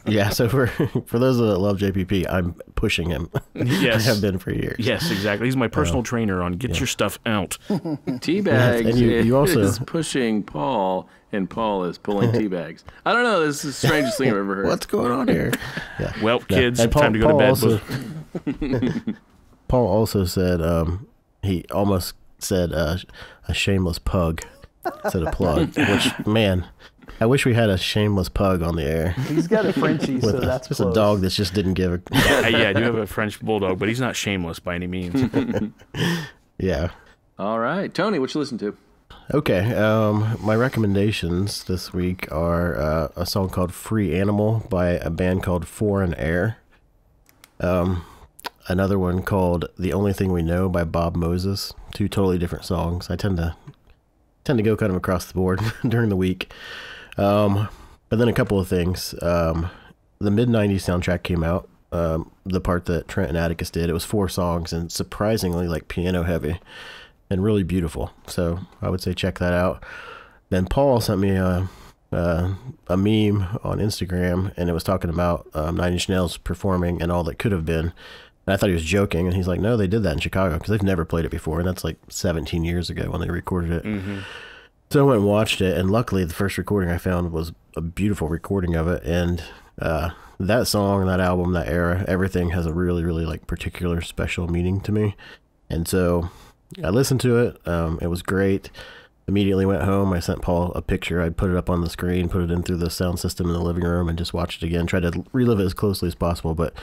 Yeah, so for those that love JPP, I'm pushing him. Yes. I have been for years. Yes, exactly. He's my personal trainer on get your stuff out. Teabags and you also is pushing Paul, and Paul is pulling teabags. I don't know. This is the strangest thing I've ever heard. What's going on here? Yeah. Well, kids, And time to go to bed. Also, Paul also said he almost said a shameless pug instead of plug, which, man, I wish we had a shameless pug on the air. He's got a Frenchie, so that's just close. a dog that just didn't give a... Yeah, I do have a French bulldog, but he's not shameless by any means. Yeah. All right. Tony, what you listen to? Okay, my recommendations this week are a song called Free Animal by a band called Foreign Air. Another one called The Only Thing We Know by Bob Moses. Two totally different songs. I tend to go kind of across the board during the week. But then a couple of things. The mid-90s soundtrack came out. The part that Trent and Atticus did, it was 4 songs and surprisingly like piano heavy and really beautiful. So I would say check that out. Then Paul sent me a meme on Instagram, and it was talking about 9 Inch Nails performing and All That Could Have Been. And I thought he was joking, and he's like, no, they did that in Chicago, because they've never played it before, and that's like 17 years ago when they recorded it. Mm-hmm. So I went and watched it, and luckily the first recording I found was a beautiful recording of it, and that song, that album, that era, everything has a really, really like particular special meaning to me. And so I listened to it. It was great. Immediately went home. I sent Paul a picture. I put it up on the screen, put it in through the sound system in the living room, and just watched it again. Tried to relive it as closely as possible, but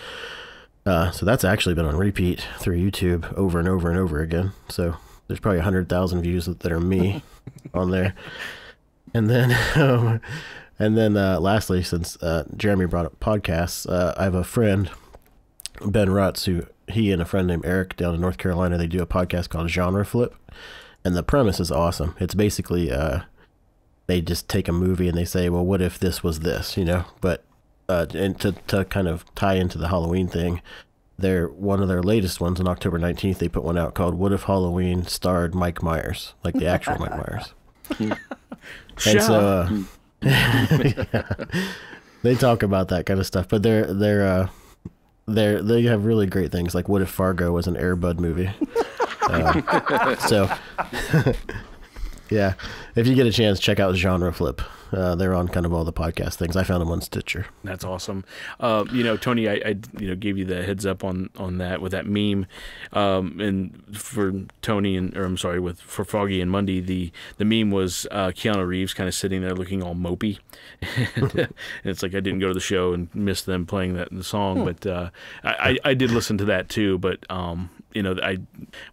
so that's actually been on repeat through YouTube over and over and over again. So there's probably 100,000 views that are me on there. And then, lastly, since Jeremy brought up podcasts, I have a friend, Ben Rutz, who he and a friend named Eric down in North Carolina, they do a podcast called Genre Flip, and the premise is awesome. It's basically they just take a movie and they say, well, what if this was this, But and to kind of tie into the Halloween thing, one of their latest ones on October 19th, they put one out called What If Halloween Starred Mike Myers, like the actual Mike Myers. And so they talk about that kind of stuff, but they have really great things, like What If Fargo was an Air Bud movie. So yeah, if you get a chance, check out Genre Flip. They're on kind of all the podcast things. I found them on Stitcher. That's awesome. Tony, I gave you the heads up on that with that meme, and for Tony for Froggy and Mundy, the meme was Keanu Reeves kind of sitting there looking all mopey, and it's like I didn't go to the show and miss them playing the song, but I did listen to that too, but I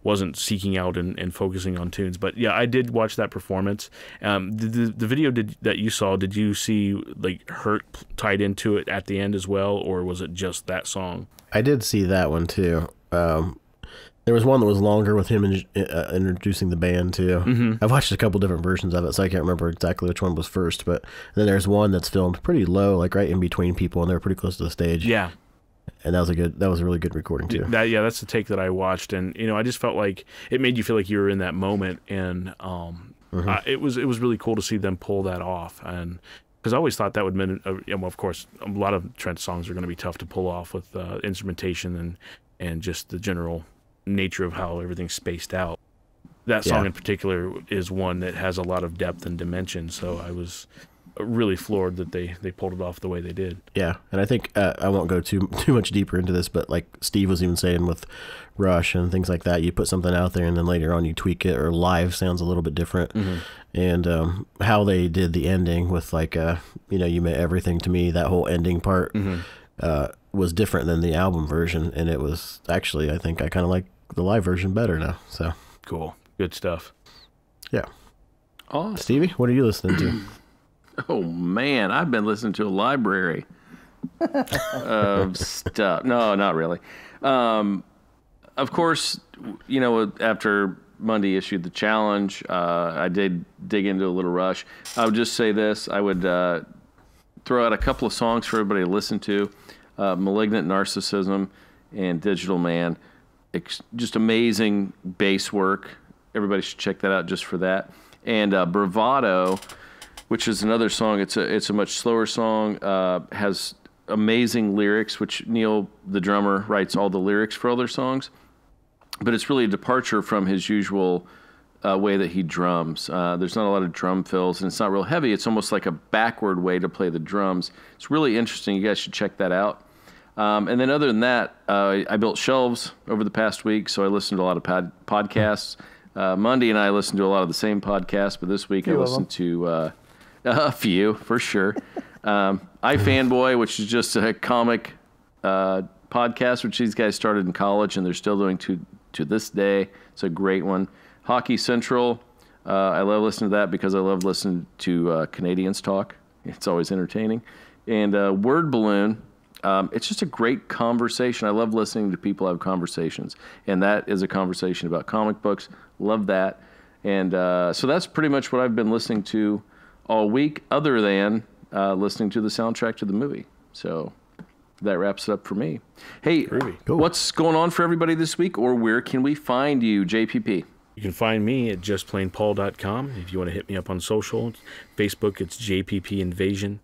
wasn't seeking out and focusing on tunes. But yeah, I did watch that performance. The video that you saw, did you see like Hurt tied into it at the end as well, or was it just that song? I did see that one too. There was one that was longer with him introducing the band too. Mm-hmm. I've watched a couple different versions of it, so I can't remember exactly which one was first. But then there's one that's filmed pretty low, like right in between people, and they're pretty close to the stage. Yeah. And that was a really good recording too. That's the take that I watched, and I just felt like it made you feel like you were in that moment, and it was really cool to see them pull that off, and because I always thought that would mean, of course, a lot of Trent songs are going to be tough to pull off with instrumentation and just the general nature of how everything's spaced out. That song in particular is one that has a lot of depth and dimension, so I was really floored that they pulled it off the way they did. Yeah, and I think I won't go too much deeper into this, but like Steve was even saying with Rush and things like that, you put something out there and then later on you tweak it, or live sounds a little bit different. Mm-hmm. And how they did the ending with like You Meant Everything to Me, that whole ending part was different than the album version, and it was actually, I think I kind of like the live version better now. So cool, good stuff. Yeah. Awesome. Stevie, what are you listening to? Oh man, I've been listening to a library of stuff. No, not really. Of course, after Mundy issued the challenge, I did dig into a little Rush. I would just say this: I would throw out a couple of songs for everybody to listen to. Malignant Narcissism and Digital Man. Just amazing bass work. Everybody should check that out just for that. And Bravado, which is another song. It's a much slower song. Has amazing lyrics, which Neil, the drummer, writes all the lyrics for all their songs. But it's really a departure from his usual way that he drums. There's not a lot of drum fills, and it's not real heavy. It's almost like a backward way to play the drums. It's really interesting. You guys should check that out. And then other than that, I built shelves over the past week, so I listened to a lot of podcasts. Mundy and I listened to a lot of the same podcasts, but this week I listened to a few, for sure. iFanboy, which is just a comic podcast, which these guys started in college, and they're still doing to this day. It's a great one. Hockey Central, I love listening to that because I love listening to Canadians talk. It's always entertaining. And Word Balloon, it's just a great conversation. I love listening to people have conversations, and that is a conversation about comic books. Love that. And so that's pretty much what I've been listening to all week, other than listening to the soundtrack to the movie. So that wraps it up for me. Hey, Cool. What's going on for everybody this week, or where can we find you, JPP? You can find me at justplainpaul.com. If you want to hit me up on social, Facebook, it's JPP Invasion.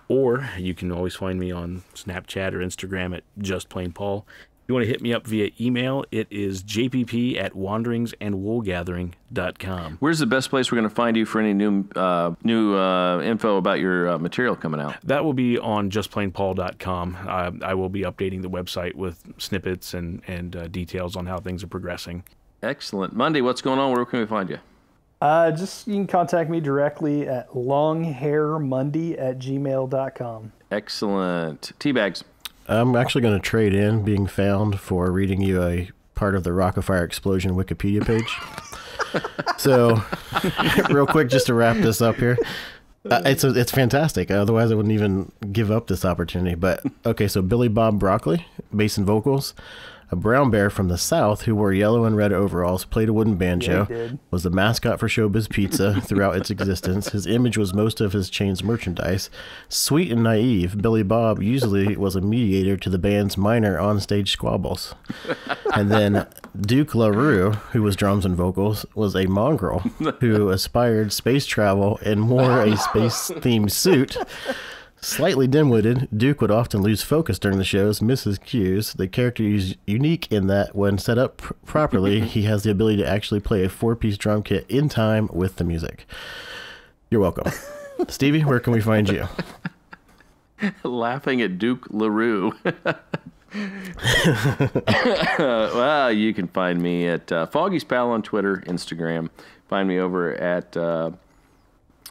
Or you can always find me on Snapchat or Instagram at justplainpaul. If you want to hit me up via email, it is jpp@wandeриngsandwoolgathering.com. Where's the best place we're going to find you for any new info about your material coming out? That will be on justplainpaul.com. I will be updating the website with snippets and details on how things are progressing. Excellent. Mundy, what's going on? Where can we find you? You can contact me directly at longhairmundy@gmail.com. Excellent. Teabags. I'm actually going to trade in being found for reading you a part of the Rock-afire Explosion Wikipedia page. So, real quick, just to wrap this up here. It's fantastic. Otherwise, I wouldn't even give up this opportunity. But, okay, so Billy Bob Broccoli, bass and vocals. A brown bear from the South who wore yellow and red overalls, played a wooden banjo, was the mascot for Showbiz Pizza throughout its existence. His image was most of his chain's merchandise. Sweet and naive, Billy Bob usually was a mediator to the band's minor onstage squabbles. And then Duke LaRue, who was drums and vocals, was a mongrel who aspired space travel and wore a space-themed suit. Slightly dim-witted, Duke would often lose focus during the shows, misses cues. The character is unique in that when set up properly, he has the ability to actually play a 4-piece drum kit in time with the music. You're welcome. Stevie, where can we find you? Laughing at Duke LaRue. Well, you can find me at Foggy's Pal on Twitter, Instagram. Find me over at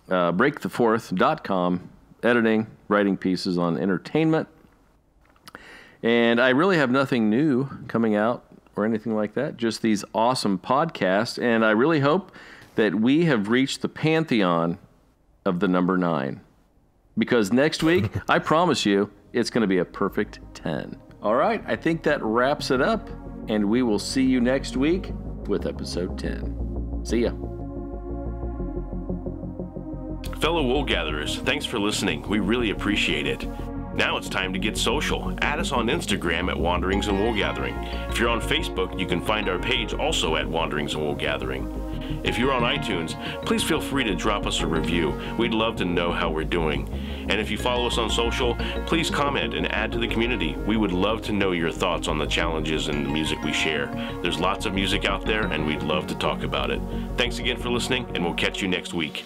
breakthefourth.com, editing, writing pieces on entertainment. And I really have nothing new coming out or anything like that, just these awesome podcasts. And I really hope that we have reached the pantheon of the number 9. Because next week, I promise you, it's going to be a perfect 10. All right, I think that wraps it up, and we will see you next week with episode 10. See ya. Fellow wool gatherers, thanks for listening. We really appreciate it. Now it's time to get social. Add us on Instagram at Wanderings and Wool Gathering. If you're on Facebook, you can find our page also at Wanderings and Wool Gathering. If you're on iTunes, please feel free to drop us a review. We'd love to know how we're doing. And if you follow us on social, please comment and add to the community. We would love to know your thoughts on the challenges and the music we share. There's lots of music out there, and we'd love to talk about it. Thanks again for listening, and we'll catch you next week.